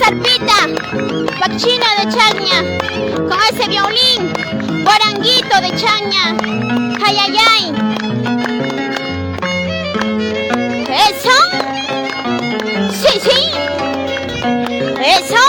zarpita, Pachino de Chaña, con ese violín, guaranguito de Chaña, ay ay ay. Eso, sí sí, eso.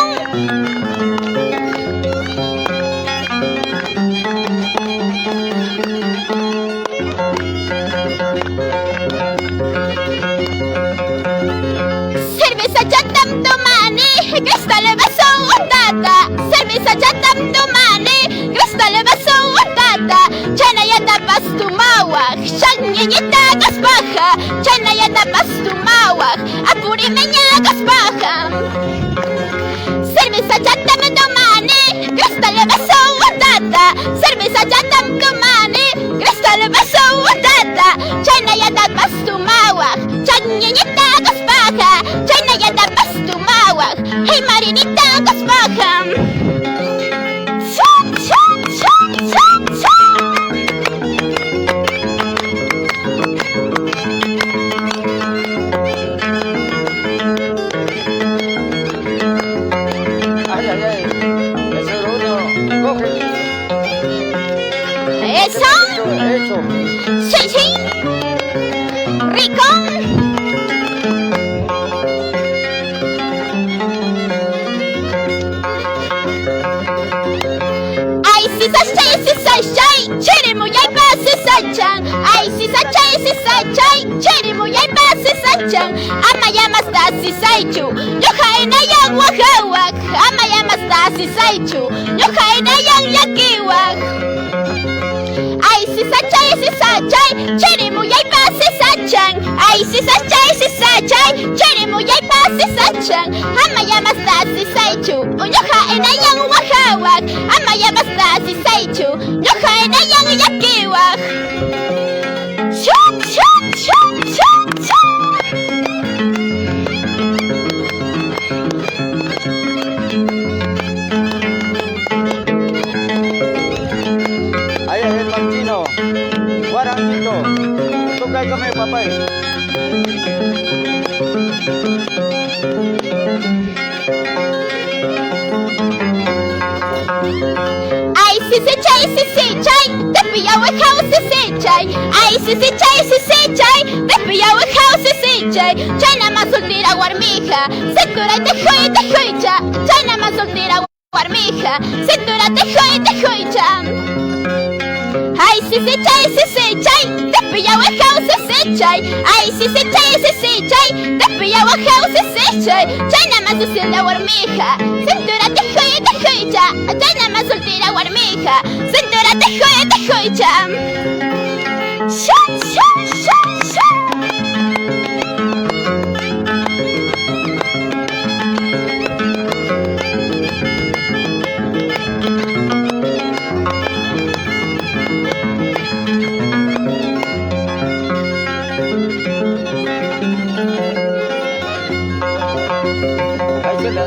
Cerveza chatam tomani, cristal vaso tata. Cerveza chatam tomani, cristal vaso tata. Chana ya tapas tu mawak, chanyita gaspaja. Chana ya tapas tu mawak, apuri meña gaspaja. Cerveza chatam tomani, cristal vaso tata. Cerveza chatam tomani, cristal vaso tata. Chana ya tapas tu mawak, chanyita gaspaja. China ya tapas tu mawak, hey marinita gaspaja. Chum chum chum chum chum. Ay, ay, ay. Eso uno. Coge. Eso, Eso. sí sí, rico. Chirimuya pase sachan, ay si sachay, chirimuya pase sachan. Amaya mastasi saichu, yo jaina yang wahawak. Amaya mastasi saichu, yo jaina yang yakiwak. Ay si sachay, chirimuya pase sachan, ay si sachay, chirimuya pase sachan. Amaya mastasi saichu, yo jaina yang wahawak. Amaya mastasi saichu, yo jaina yang yakiwak. Chum chum chum chum chum. Ay, ay, el Pachino. Guaranguito. Tukay kami, papay. Ay si se chay, te pilla huejao si se chay. Ay si se chay, te pilla huejao si se chay. Chayna más soltera guarmija, sectora te joicha. Chayna más soltera guarmija, sectora te joicha. Ay si se chay, te pilla huejao si se chay. Ay si se chay, te pilla huejao si se chay. Chayna más soltera guarmija, sectora te joicha. Chayna más soltera guarmija, sectora te joicha. Shum shum shum shum. Ay, sila.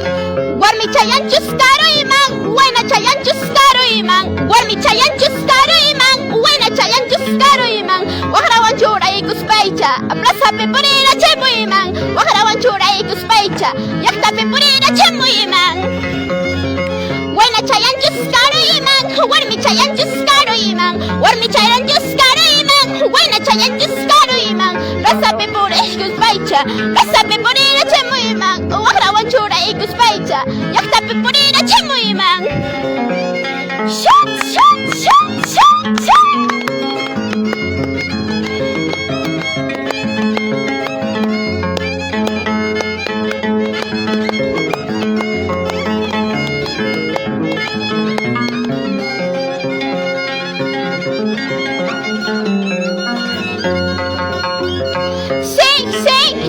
Warmi chayan chuskaro iman, buena chayan chuskaro iman. Warmi chayan chuskaro iman, buena chayan chuskaro iman. Wahrawan chura ikuspaicha, plaza pepurina chemu iman. Wahrawan chura ikuspaicha, yakta pepurina chemu iman. Buena chayan chuskaro iman, warmi chayan chuskaro iman. Warmi chayan chuskaro iman, buena chayan chuskaro iman. Plaza pepurina ikuspaicha, plaza pepurina chemu iman. Wahrawan chura ikuspaicha, yakta pepurina chemu iman. Shum shum shum shum shum.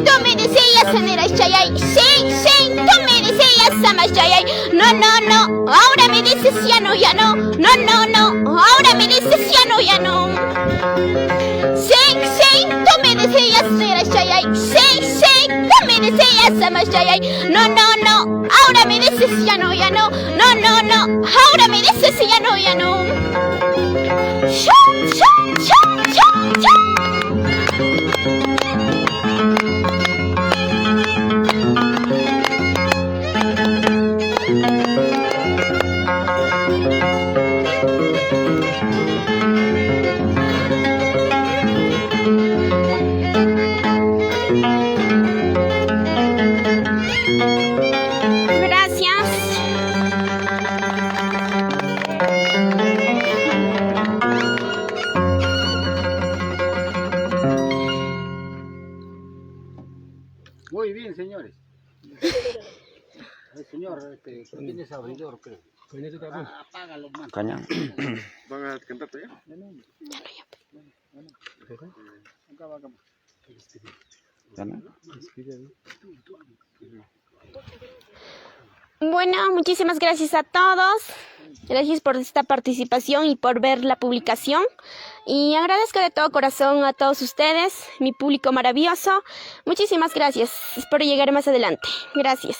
Tú me decías en el chayay, sí, tú me decías amas chayay. No, ahora me dices ya no, no, ahora me dices ya no. Sí, tú me decías en el chayay, sí, tú me decías amas chayay. No, ahora me dices ya no, no, ahora me dices ya no. Shum, shum, shum, shum, shum. Muy bien, señores. El señor, tiene ese abridor, creo. Apágalo, man. Caña. ¿Van a cantar ya? Bueno, muchísimas gracias a todos. Gracias por esta participación y por ver la publicación. Y agradezco de todo corazón a todos ustedes, mi público maravilloso. Muchísimas gracias. Espero llegar más adelante. Gracias.